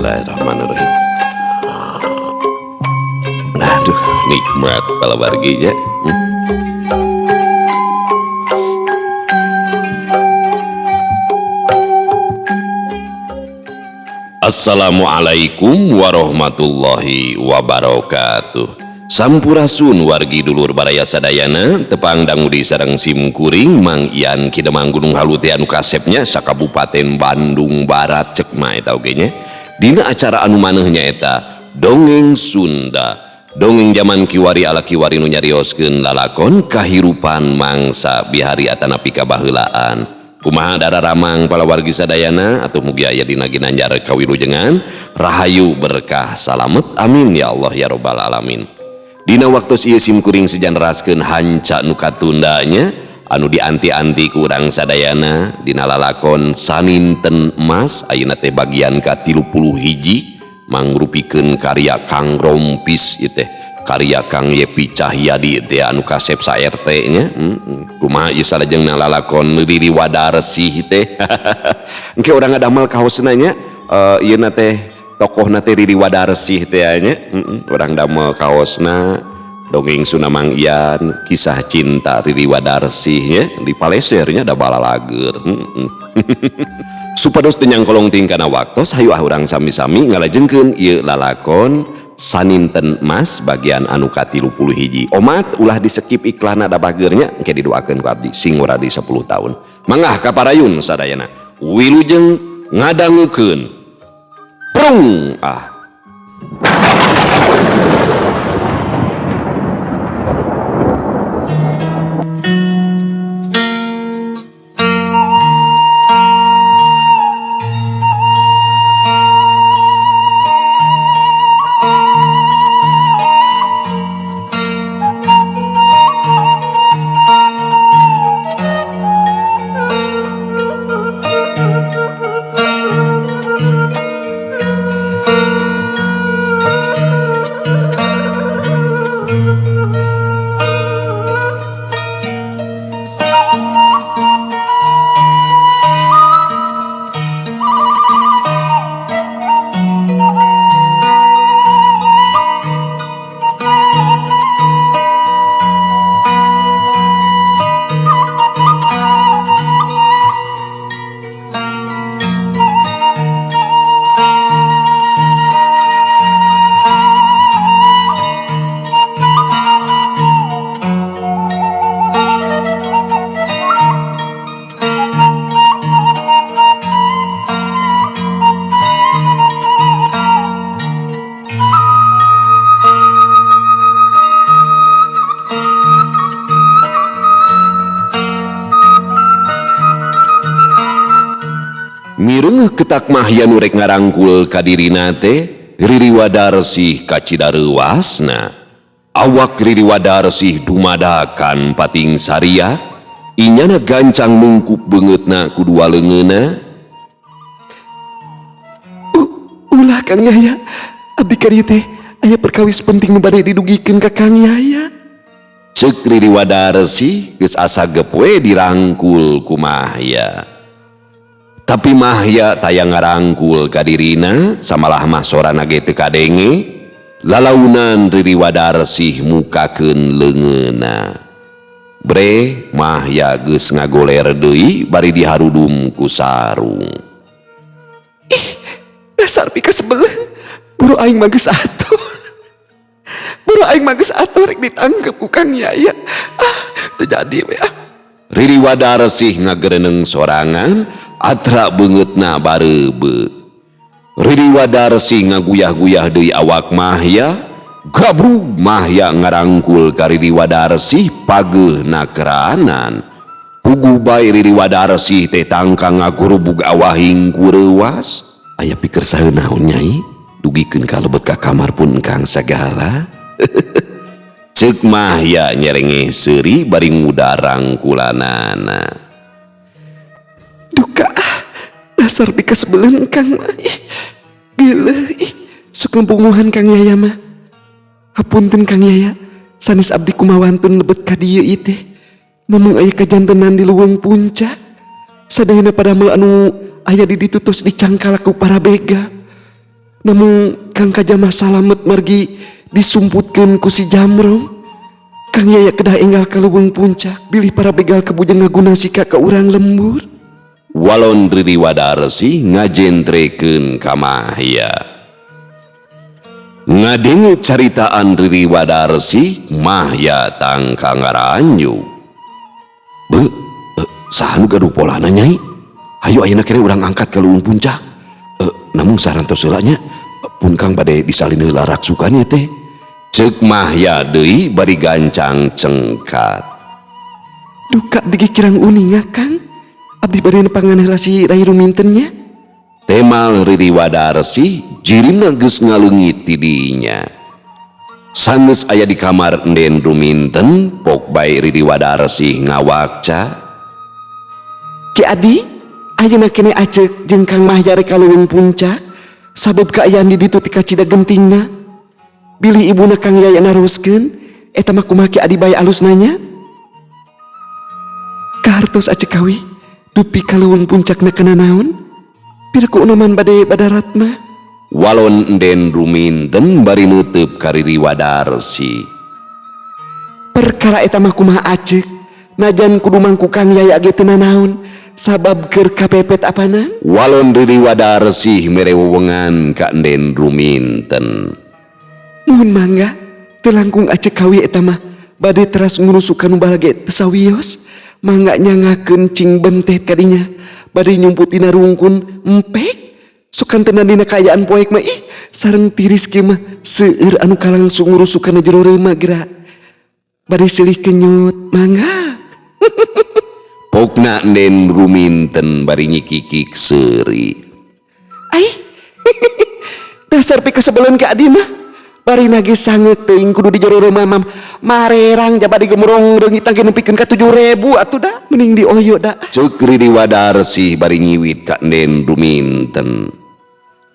Bismillahirrahmanirrahim. Aduh, nikmat palawarginya. Assalamualaikum warahmatullahi wabarakatuh. Sampurasun wargi dulur baraya sadayana tepang dangudi sareng simkuring Mang Ian Kidemang Gunung Halut anu kasepnya sakabupaten Bandung Barat cek mah eta oge nya. Dina acara anu manehnya eta dongeng Sunda. Dongeng zaman kiwari ala kiwari nu nyarioskeun lalakon kahirupan mangsa bihari atanapi kabaheulaan. Kumaha dararamang palawargi sadayana atuh mugi aya dina ginanjar kawilujengan rahayu berkah salamet amin ya Allah ya robbal alamin. Dina waktu ieu simkuring sejanraskeun hanca nu katundanya anu dianti-anti ku urang sadayana dina lalakon saninten emas ayeuna teh bagian ka-31 mangrupikeun karya Kang Rompis ieu teh karya Kang Yepi Cahyadi teh anu kasep sa RT nya. Kumaha ieu salajengna lalakon Riri Wadarsih teh engke urang ngadamel kaosna nya ieu na teh tokohna teh Riri Wadarsih teh nya. Urang damel kaosna dongeng Sunda Mang Ian kisah cinta Riri Wadarsih nya di palesernya da balalager. Supados teu nyangkolong tingkana waktos hayu urang sami-sami ngalajengkeun ieu lalakon saninten emas bagian anu ka-31. Omat ulah di-skip iklanna da bageurnya engke didoakeun ku abdi sing uradi 10 tahun. Mangah kaparayun sadayana wilujeng ngadangukeun prung mireng ketak mahya nu rek ngarangkul kadirina teh Riri Wadarsih kacidareuwasna. Awak Riri Wadarsih dumadakan pating saria inyana gancang nungkup beungeutna kudua leungeunna. Ulah Kang Yaya, abdi ka dieu teh aya perkawis penting nu bade didugikeun ka Kang Yaya. Ceuk Riri Wadarsih geus asa gep we dirangkul ku mahya. Tapi mahya tayang ngarangkul kadirina samalah mah sorana ge teu kadenge lalaunan Riri Wadarsih mukakeun leungeunna. Bre mahya geus ngagoler deui bari diharudum ku sarung. Ih, dasar pika sebelen. Buru aing mah geus atur. Buru aing mah geus atur rek ditangkep ku Kang Yaya. Teu jadi we. Riri Wadarsih ngagereneng sorangan atra beungeutna bareube. Riri Wadarsih ngaguyah-guyah deui awak mahya. Gabrug mahya ngarangkul ka Riri Wadarsih pageuna keranan. Puguh bae Riri Wadarsih teh tangkang ngagurubug awahing ku reuwas. Aya pikeun saeun naon nyai? Dugikeun kalebet ka kamar pun Kang sagala. Ceuk mahya nyerenge seuri bari ngudarang kulanana. Duka dasar pika sebelen Kang mah. Gila sukampunguhan Kang Yaya mah. Hapunten Kang Yaya, sanes abdi kumawantun lebet ka dieu ieu teh. Namung aya kajantenan di luweung puncak. Sadayana padamel anu aya di ditu tos dicangkal ku para bega. namun Kang Kajamah salamet margi disumputkeun ku si Jamrong. Kang Yaya kedah enggal ka leuweung puncak bilih para begal kabujang ngaguna sika ka urang lembur. Walon Riri Wadarsi ngajentrekeun ka Mahya. Ngadenge caritaan Riri Wadarsi, Mahya tangka ngaranyu. Saha nu gaduh polana Nyai? Hayu ayeuna kene urang angkat ka leuweung puncak. Namun sarantos heula nya pun Kang bade disalin heula raksukan ieu teh. Ceuk Mahya deui bari gancang cengkat. Duka abdi kirang uninga Kang. Abdi bade nepangan heula si Rai Ruminten nya. Temal Riri Wadarsi jirina geus ngaleungit ti dinya. Sanes aya di kamar Enden Ruminten, pok bae Riri Wadarsi ngawakca. Ki Adi, ayeuna kene aceuk jeung Kang Mahya rek ka leuweung puncak sabab kaayaan di ditu ti kacida gentingna. Bilih ibuna Kang Yaya naroskeun, eta mah kumaha Ki Adi bae alus nanya. Kahartos aceuk kawi, dupi ka leuweung puncakna kana naon? Pira ku unaman bade badarat mah? Walon Enden Ruminten bari neuteub ka Riri Wadarsi. Perkara eta mah kumaha aceuk, najan kudu mangku Kang Yaya ge teu nanaon, sabab keur kapepet apanan? Walon Riri Wadarsi mere wewengan ka Enden Ruminten. Nuhun mangga, teu langkung aceuk kawi eta mah bade teras ngurusukan ubah ge teu sawios, mangga nyangakeun cing bentet kadinya bade nyumputina rungkun empek. Sukan tenan dina kaayaan poek mah sareng tiris ge mah seueur anu kalangsung ngurusukan jero reuma geura. Bade silih kenyot mangga. Pokna Enden Ruminten bari nyikikik seuri. Ai. Dasar pikeun sebeleun ka Adi mah. Bari nage sangeut teuing kudu di jero reuma mah marerang jaba digemurong reungitang ge nepikeun ka 7.000 atuh da mending dioyo da. Ceuk Riri Wadarsi bari nyiwit ka Enden Ruminten.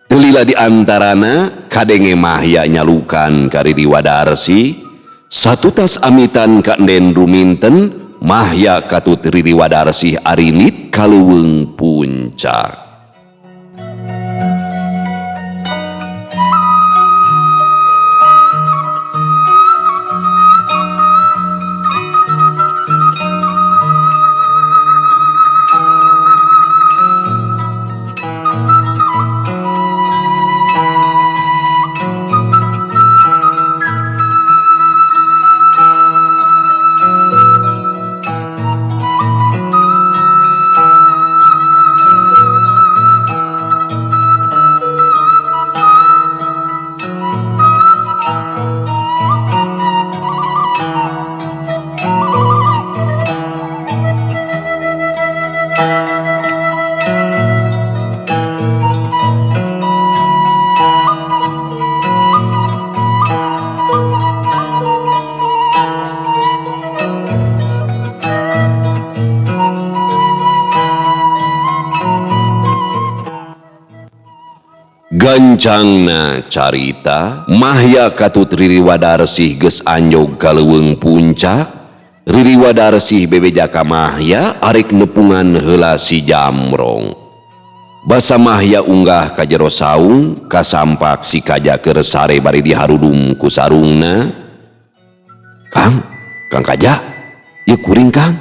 Teu lila di antarana kadenge Mahya nyalukan ka Riri Wadarsi, satutas amitan ka Enden Ruminten, Mahya katut Riri Wadarsi arinit ka leuweung puncak. Gancangna carita, Mahya katut Riri Wadarsi geus anyog ka leuweung puncak. Riri Wadarsi bebeja ka Mahya arek nepungan heula si Jamrong. Basa Mahya unggah ka jero saung, kasampak si Kaja keur sare bari diharudum ku sarungna. Kang Kaja, ieu kuring Kang.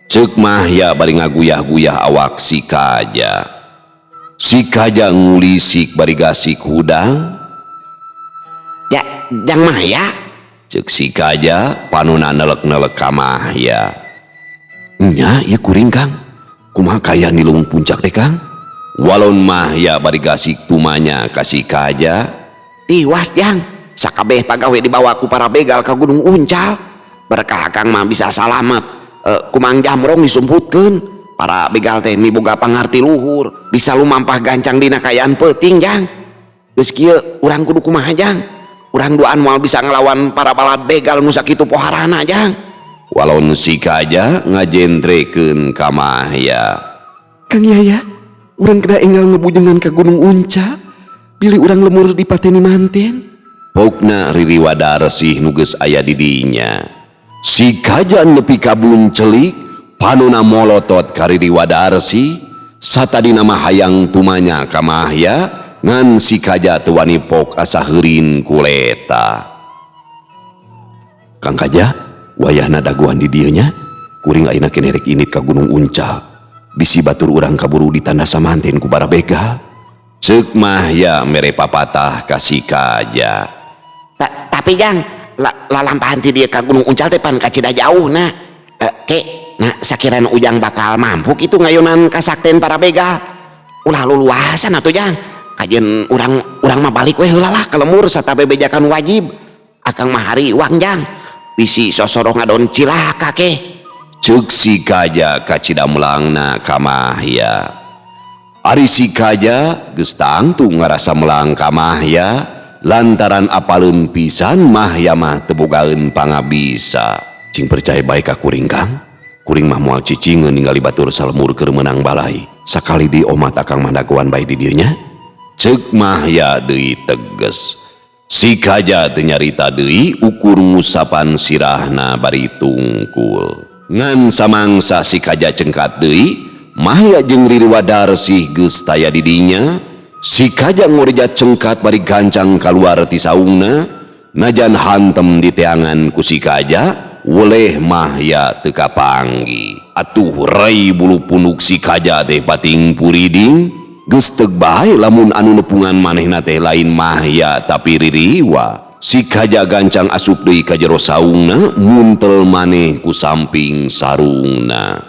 Ceuk Mahya bari ngaguyah-guyah awak si Kaja. Si Kaja ngulisik bari gasik hudang. Ya, Jang Mahya. Ceuk si Kaja panuna nelek-nelek ka Mahya. Nya, ieu kuring Kang. Kumaha kaayaan di leuweung puncak teh Kang? Walon Mahya bari gasik tumanya ka si Kaja. Tiwas Jang, sakabeh pagawe dibawa ku para begal ka Gunung Uncal. Berkah Kang mah bisa salamet. Ku Mang Jamrong disumputkeun. Para begal teh miboga pangarti luhur, bisa lumampah gancang dina kaayaan peuting Jang. Geus kieu urang kudu kumaha Jang? Urang duaan moal bisa ngelawan para balad begal nu sakitu poharana Jang. Walon si Kaja ngajentrekeun ka Mahya. Kang Yaya, urang kedah enggal ngebujengan ka Gunung Uncal, bilih urang lemur dipateni manten. Pokna Riri Wadarsi nu geus aya di dinya. Si Kaja nepi ka buncelik, panuna molotot ka Riri Wadarsi, satadina mah hayang tumanya ka Mahya ngan si Kaja teu wani pok asa heurin kuleta. Kang Kaja, wayahna dagoan di dieu nya, kuring ayeuna keneh rek init ka Gunung Uncal. Bisi batur urang kaburu ditanda samanten ku bara begal. Ceuk mah ya mere papatah ka si Kaja. Tapi Jang, lalampahan ti dieu ka Gunung Uncal teh pan kacida jauh na. Nah sakirana Ujang bakal mampu kitu ngayunan kasakten para begal. Ulah luluasan atuh Jang. Kajen urang mah balik we heula lah ka lembur satabe bejakan wajib. Akang mah hari uang Jang. Bisi sosorong ngadon cilaka ke. Ceuk si Kaja kacida melangna ka Mahya. Ari si Kaja geus tangtu ngarasa melang ka Mahya lantaran apaleun pisan Mahya mah teu bogaeun pangabisa. Cing percaya baik ka kuring Kang. Kuring mah moal cicingeun ningali batur salemur keur meunang balai. Sakali di omat akang mah dagoan bae di dieu nya. Ceuk Mahya deui teges. Si Kaja teu nyarita deui ukur ngusapan sirahna bari tungkul. Ngan samangsa si Kaja cengkat deui, Mahya jeung Ririwadarsih geus taya di dinya. Si Kaja ngorejat cengkat bari gancang kaluar ti saungna. Najan hantem di teangan ku si Kaja, woleh Mahya teu kapanggi. Atuh rei bulu punuk si Kaja teh pating puriding. Geus teug bae lamun anu nepungan manehna teh lain Mahya tapi Ririwa. Si Kaja gancang asup deui ka jero saungna, muntel maneh ku samping sarungna.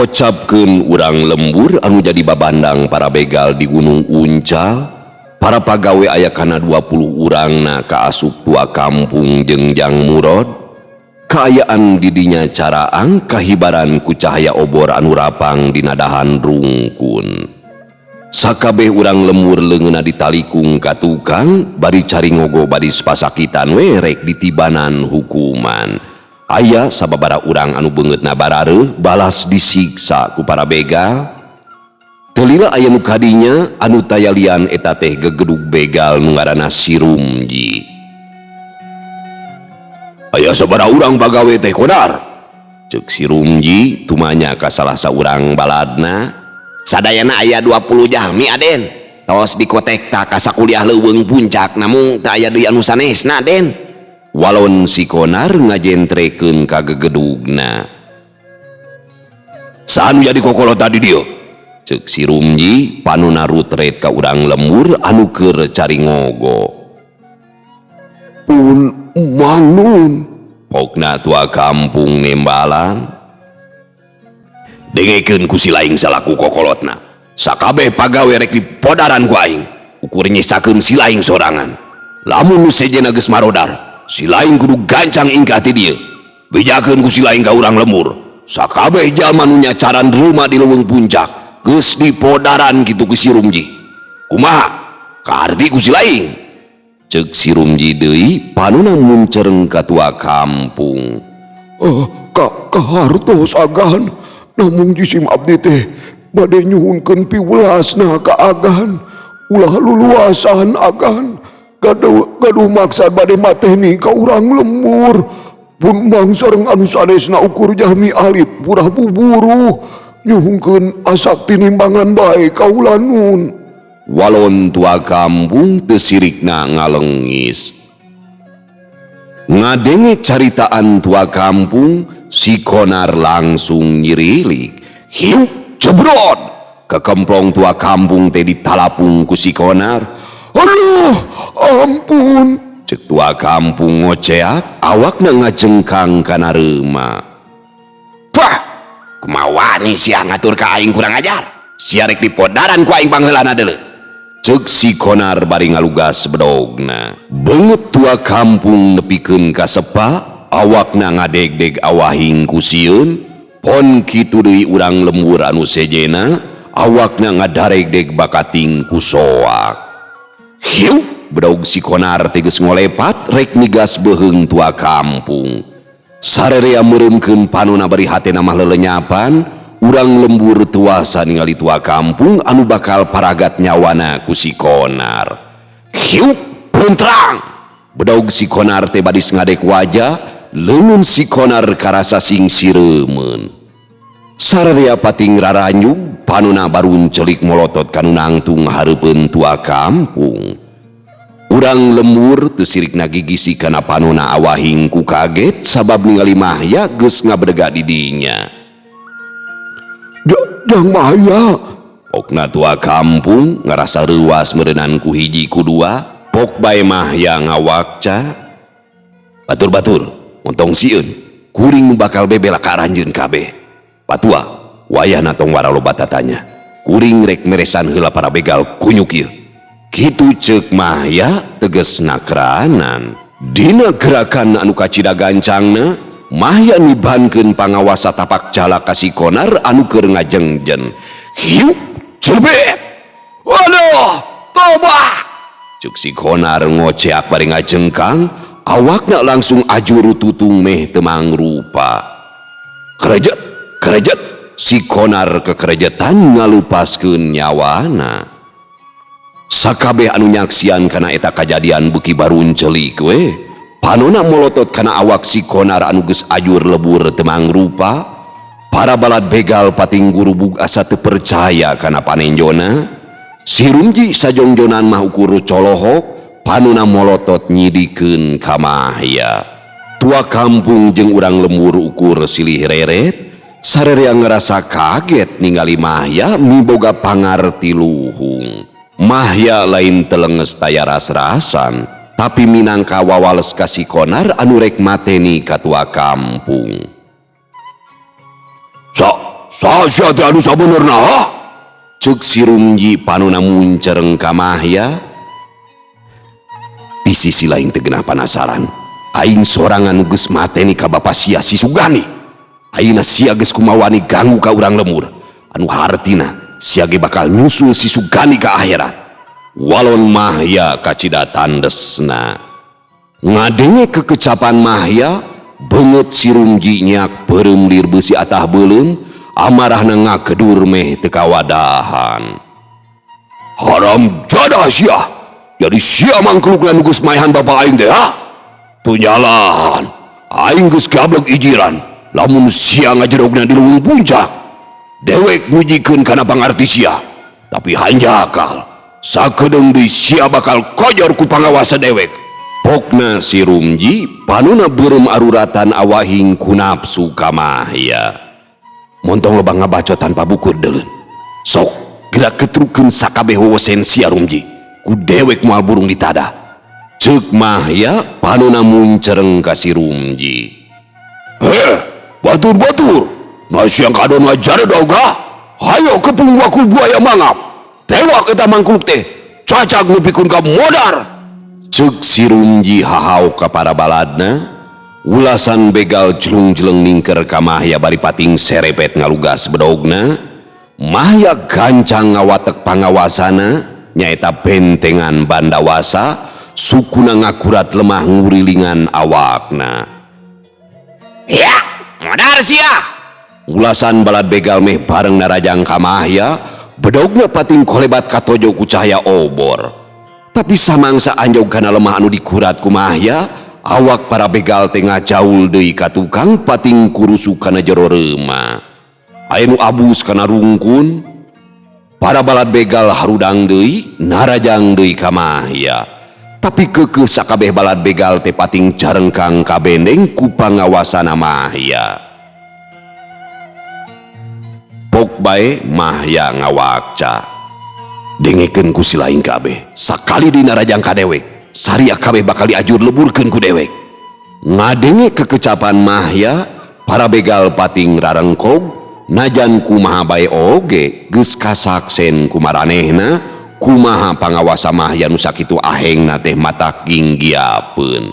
Kocapkeun urang lembur anu jadi babandang para begal di Gunung Uncal, para pagawe aya kana 20 urangna kaasup tua kampung jeung Jang Murod. Kaayaan didinya caraang kahibaran ku cahaya obor anu rapang dina dahan rungkun. Sakabeh urang lembur leungeunna ditalikung ka tukang bari cari ngogo badis pasakitan we rek ditibanan hukuman. Aya sababara urang anu beungeutna barareuh balas disiksa ku para begal. Teu lila aya nu kadinya anu tayalian eta teh gegedug begal nu ngaranna si Rumji. Aya sabaraha urang pagawe teh kodar, ceuk si Rumji tumanya ka salah saurang baladna. Sadayana aya 20 jalmi Aden. Tos dikotekta ka sakuliah leuweung puncak namung teu aya deui anu sanesna Den. Walon si Konar ngajentrekeun ka gegedugna. Saanu jadi kokolot tadi dieu? Ceuk si Rumji panuna rutret ka urang lembur anu keur cari ngogo. Pun mangun, pokna tua kampung nembalan. Dengekeun ku si laing salaku kokolotna. Sakabeh pagawe rek dipodaran ku aing. Ukur nyisakeun si laing sorangan. Lamun nu sejena geus marodar, si laing kudu gancang ingkah ti dieu. Bejakeun ku si laing ka urang lembur. Sakabeh jalma nu nyacaran rumah di leuweung puncak geus dipodaran kitu ku si Rumji. Kumaha? Kaarti ku si laing? Ceuk si Rumji deui panuna muncereng ka tua kampung. Kahartos agan, namung jisim abdi teh bade nyuhunkeun piwelasna ka agan. Ulah luluasan agan. Gaduh maksad bade mateni ka urang lembur. Pun mangsareng anu sanesna ukur jalmi alit purah buburu. Nyuhungkeun asak tinimbangan bae kaula nun. Walon tua kampung teu sirikna ngalengis. Ngadenge caritaan tua kampung, si Konar langsung nyirilik. Hiu cebrod! Kekemplong tua kampung teh ditalapung ku si Konar. Aduh, ampun. Cek tua kampung ngoceak, awakna ngajengkang kana reuma. Wah, kumaha nih sia ngatur ka aing kurang ajar. Sia rek dipodaran ku aing pangheulana deuleu. Cek si Konar bari ngalugas bedogna. Beungeut tua kampung nepikeun ka sepa, awakna ngadeg-deg awahing ku sieun. Pon kitu deui urang lembur anu sejena, awakna ngadareg-deg bakating ku soak. Hiu, bedog si Konar teges ngolepat rek migas beheung tua kampung. Sarerea meureumkeun panonna bari hatena mah lelenyapan, urang lembur tuasa ningali tua kampung anu bakal paragat nyawana ku si Konar. Hiu, peuntrang. Bedog si Konar teh badis ngadek wajah, leungeun si Konar karasa sing sireumeun. Sarerea pating raranyug, panonna barun celik molotot kanu nangtung hareupeun tua kampung. Urang lembur teu sirik nagigisi kana panonna awahing ku kaget sabab ningali Mahya geus ngabedega di dinya. Jang Mahya, pokna tua kampung ngarasa reuas meureunnan ku hiji ku dua, pok bae Mahya ngawakca. Batur-batur, montong sieun, kuring nu bakal bebela ka aranjeun kabeh. Patua, wayahna tong waraloba tatanya. Kuring rek meresan heula para begal kunyuk ieu. Kitu ceuk Mahya tegesna keranan. Dina gerakan anu kacida gancangna, Mahya nibankeun pangawasa tapak cala ka si Konar anu keur ngajengjen. Hiu, cepet. Waduh, toba. Cuk si Konar ngoceak bari ngajengkang, awakna langsung ajuru tutung meh teu mangrupa. Kerejet, kerejet, si Konar kekerejetan ngalupaskeun nyawana. Sakabeh anu nyaksian kana eta kajadian beuki barun celik we. Panonna molotot kana awak si Konar anu geus ajur lebur teu mangrupa. Para balad begal pating gurubug asa teu percaya kana panenjona. Si Rumji sajongjonan mah ukur colohok, panonna molotot nyidikeun ka Mahya. Tua kampung jeung urang lembur ukur silih reret, sarerea ngerasa kaget ningali Mahya miboga pangarti luhung. Mahya lain telenges taya ras-rasan, tapi minangka wawales ka si Konar anu rek mateni ka tua kampung. Sia teh anu sabenerna ha? Ceuk si Rumji panonna muncereng ka Mahya. Bisi si lain teu genah panasaran. Aing sorangan nu geus mateni ka bapa sia si Sugani. Ayeuna sia geus kumawani ganggu ka urang lemur. Anu hartina sia ge bakal nyusul si Sugani ka akhirat. Walon Mahya kacida tandesna. Ngadenge kekecapan Mahya, beungeut si Rumji nyak peureum lir beusi atah beuleum, amarahna ngakedur meh teu kawadahan. Haram jadah sia. Jadi sia mangklukna nu geus maehan bapa aing teh ha? Tunyalan, aing geus gablek ijiran, lamun sia ngajerogna di leuweung puncak. Dewek ngujikeun kana pangarti sia, tapi hanjakal sakedeung deui sia bakal kojor ku pangawasa dewek. Pokna si Rumji panonna beureum aruratan awahing ku nafsu ka Mahya. Montong loba ngabaco tanpa bukur deuleun. Sok gerak ketrukeun sakabeh wewosen sia Rumji, ku dewek moal burung ditada. Ceuk Mahya panonna muncereng ka si Rumji. Batur-batur, nasiang kadon ngajar doga. Hayo kepung wakul buaya mangap. Tewak eta mangkuluk teh, cacag nepikeun ka modar. Ceuk si Rumji hahau ka para baladna. Ulasan begal jelung-jeleng ningker ka Mahya bari pating serepet ngalugas bedogna. Mahya gancang ngawatek pangawasana, nyaeta bentengan bandawasa, sukuna ngakurat lemah ngurilingan awakna. Ya, modar sia. Ulasan balad begal meh bareng narajang ka Mahya, bedogna pating kolebat katojo ku cahaya obor. Tapi samangsa anjog kana lemah anu dikurat ku Mahya, awak para begal teh ngacaul deui ka tukang pating kurusu kana jero reuma. Aya nu abus kana rungkun. Para balad begal harudang deui, narajang deui ka Mahya. Tapi keukeuh sakabeh balad begal teh pating carengkang ka bendeng ku pangawasana Mahya. Pok bae Mahya ngawakca. dengekeun ku si laing kabeh sakali dina rajang kadewek saria kabeh bakal diajur leburkeun ku dewek. Ngadenge kekecapan Mahya para begal pating rarengkog najan kumaha bae oge geus kasaksen ku maranehna kumaha pangawasa Mahya nu sakitu ahengna teh matak ginggiapeun.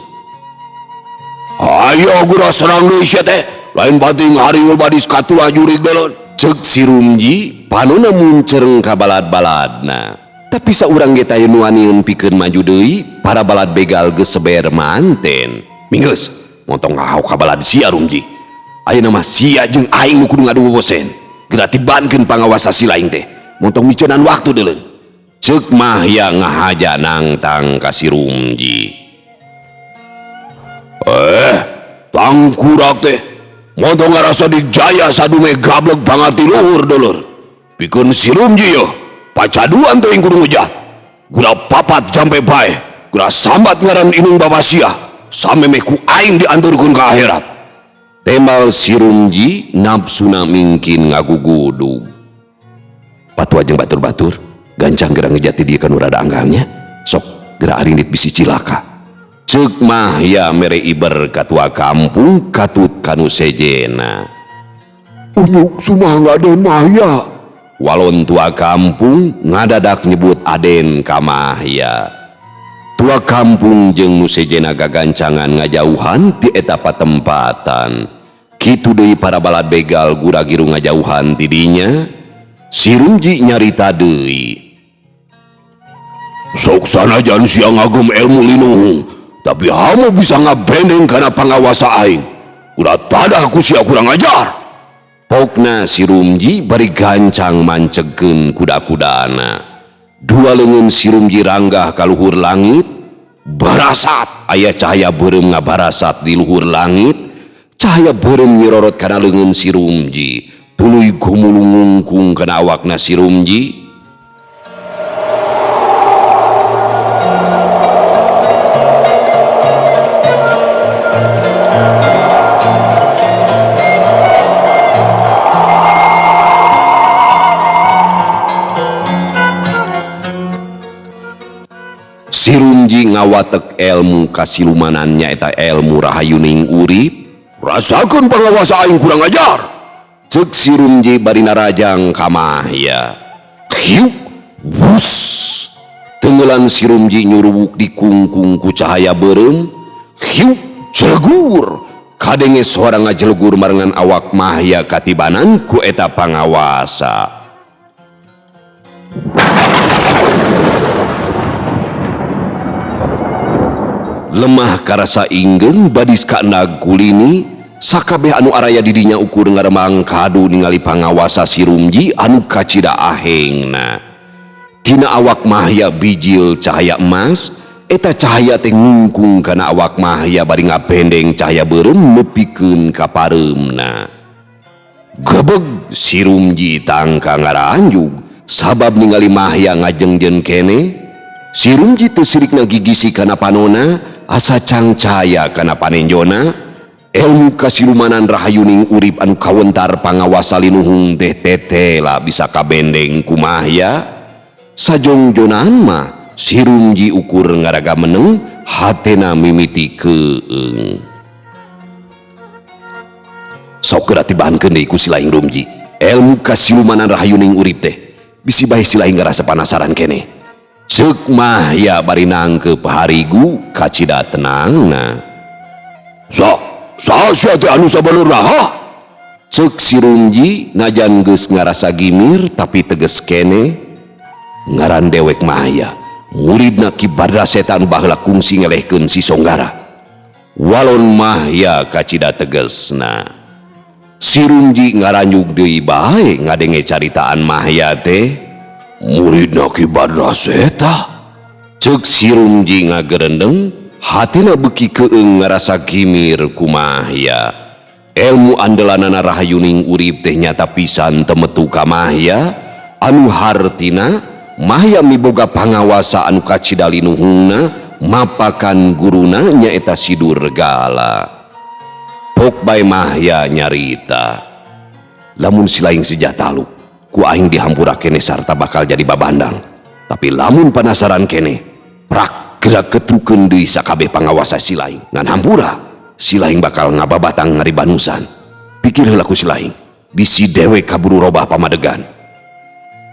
Ayo gura serang deui sia teh lain bating hariwul badis katulah jurig belon ceuk si Rumji panonna muncereng ka balad-baladna. Tapi saurang ge teh nu anieun pikeun maju deui para balad begal geus seber manten. Minggeus montong ngahau ka balad sia Rumji. Ayeuna mah sia jeung aing nu kudu ngadubosen. Geura tibankeun pangawasa si laing teh. Montong miceunaan waktu deuleun. Ceuk Mahya ngahaja nangtang ka si Rumji. Tangkurak teh montong ngarasa dijaya sadume gablek banget di luhur dulur. Pikeun si Rumji yo pacaduan teuing kudu ngejat. Gura papat jampe bae. Gura sambat ngaran inung babasia. Sameme ku aing dianturkeun ka akhirat. Temal si Rumji nafsuna mingkin ngagugudug. Patua jeung batur-batur gancang geura ngejati dia kanu rada anggangnya. Sok geura arinit bisi cilaka. Ceuk Mahya mere iber katua kampung katut kanu sejena. Unyuk sumangga Aden Mahya. Walon tua kampung ngadadak nyebut Aden ka Mahya. Tua kampung jeung nu sejena gagancangan ngajauhan ti eta patempatan. Kitu deui para balad begal gura giru ngajauhan ti dinya. Si Rumji nyarita deui. Sok sanajan sia ngagem ilmu linuhung, tapi hamo bisa ngabendeng kana pangawasa aing. Udah tadah ku sia kurang ajar. Pokna si Rumji bari gancang mancegeun kuda-kudana. Dua leungeun si Rumji ranggah ka luhur langit. Barasat aya cahaya beureum ngabarasat di luhur langit. Cahaya beureum nyirorot kana leungeun si Rumji. Tuluy gumulung ngungkung kana awakna si Rumji. Si Rumji ngawatek ilmu kasilumanannya eta ilmu rahayuning urip. Rasakeun pangawasa aing kurang ajar. Ceuk si Rumji bari narajang ka Mahya. Hiuk bus. Tenggelan si Rumji nyurubuk di kungkung ku cahaya beureum. Hiuk jelegur. Kadenge suara ngajelegur marengan awak Mahya katibanan ku eta pangawasa. Lemah karasa inggeng badis kaendag kulini sakabeh anu araya didinya ukur ngaremang kadu ningali pangawasa si Rumji anu kacida ahengna. Tina awak Mahya bijil cahaya emas, eta cahaya teh ngungkung kana awak Mahya bari ngapendeng cahaya beureum nepikeun ka pareumna. Gebeg si Rumji tangka ngaranjug sabab ningali Mahya ngajengjeun kene. Si Rumji teu sirikna gigisi kana panona asa cangcaya kana panenjona. Ilmu kasilumanan rahayuning urip anu kawentar pangawasa linuhung teh tetela bisa kabendeng ku Mahya. Sajongjonan mah si Rumji ukur ngaraga meneng hatena mimiti keung. Sok geura tibahankeun deui ku si laing Rumji. Ilmu kasilumanan rahayuning urip teh bisi bae si laing ngarasa panasaran kene. Ceuk Mahya bari nangkep harigu kacida tenangna. Sia teh anu sabenerna? Ceuk si Rumji najan geus ngarasa gimir tapi teges kene. Ngaran dewek Mahya, muridna Ki Badra Setan baheula kungsi ngelehkeun si Songgara. Walon Mahya kacida tegesna. Si Rumji ngaranjug deui bae ngadenge caritaan Mahya teh. Muridna Ki Badra Setan. Ceuk si Rumji ngagerendeng, hatina beuki keung ngarasa gimir ku Mahya. Ilmu andelanana rahayuning urip teh nyata pisan temetu ka Mahya. Anu hartina Mahya miboga pangawasa anu kacida linuhungna mapakan guruna nyaeta si Durgala. Pok bae Mahya nyarita. Lamun si laing sejatalu ku aing dihampura kene sarta bakal jadi babandang. Tapi lamun penasaran kene, prak gerak ketrukeun deui sakabeh pangawasa Silaing. Ngan hampura, Silaing bakal ngababatang ngaribanusan. Pikir heula ku Silaing, bisi dewe kaburu robah pamadegan.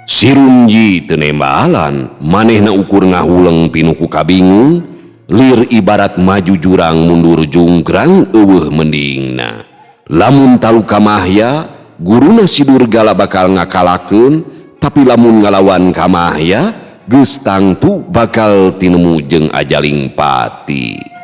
Si Runji teu nembalan, manehna ukur ngahuleng pinuku kabingung, lir ibarat maju jurang mundur jungkrang eueuh mendingna. Lamun talu kamahya, guruna si Durgala bakal ngakalakeun, tapi lamun ngalawan kamahya, geus tangtu bakal tinemu jeung ajaling pati.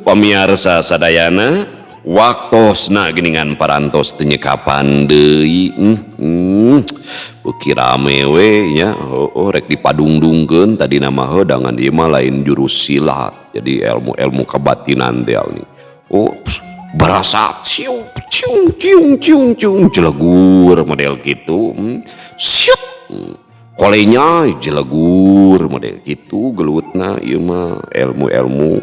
Pamiarsa sadayana, waktosna geningan parantos teu nyekapan deui. Beuki rame we nya, rek dipadungdungkeun tadi nama dangan ieu mah lain jurus silat. Jadi ilmu kabatinan teh ni. Berasa ciung ciung ciung ciung ciung jelegur model kitu. Siut. Kolenya jelegur model kitu gelutna ieu mah ilmu-ilmu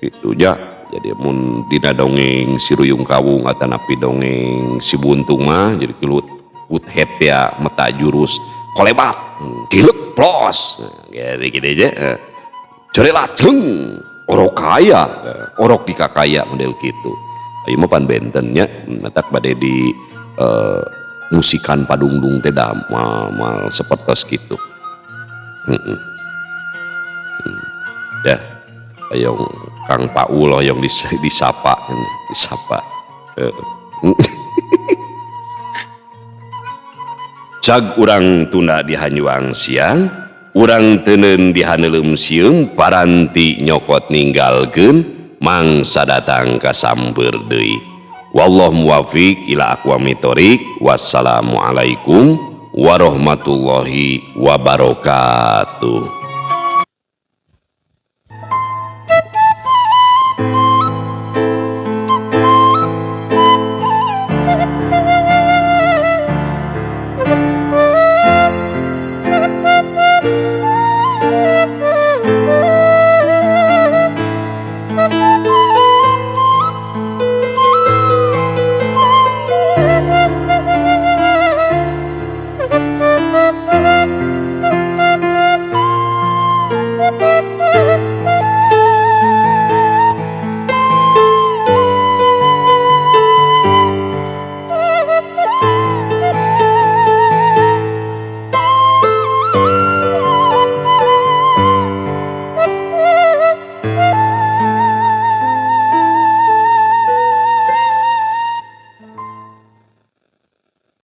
gitu ja. Jadi mun dina dongeng si Ruyung Kawung atanapi dongeng si Buntung mah jadi gelut uthet ya meta jurus kolebat kilek plos jadi gitu aja. Corelat ceng orok kaya orok dikakaya model kitu. Ieu mah pan benten nya matak bade di musikan padungdung teh mal sepertos gitu. Ya, yang Kang Paul yang disapa. Cag urang tunda di Hanyuang siang, urang teuneun di Haneuleuum sieum, paranti nyokot ninggalkeun, mangsa datang ka samber deui. Wallahu muwaffiq ila aqwamit thoriq. Wassalamualaikum warahmatullahi wabarakatuh.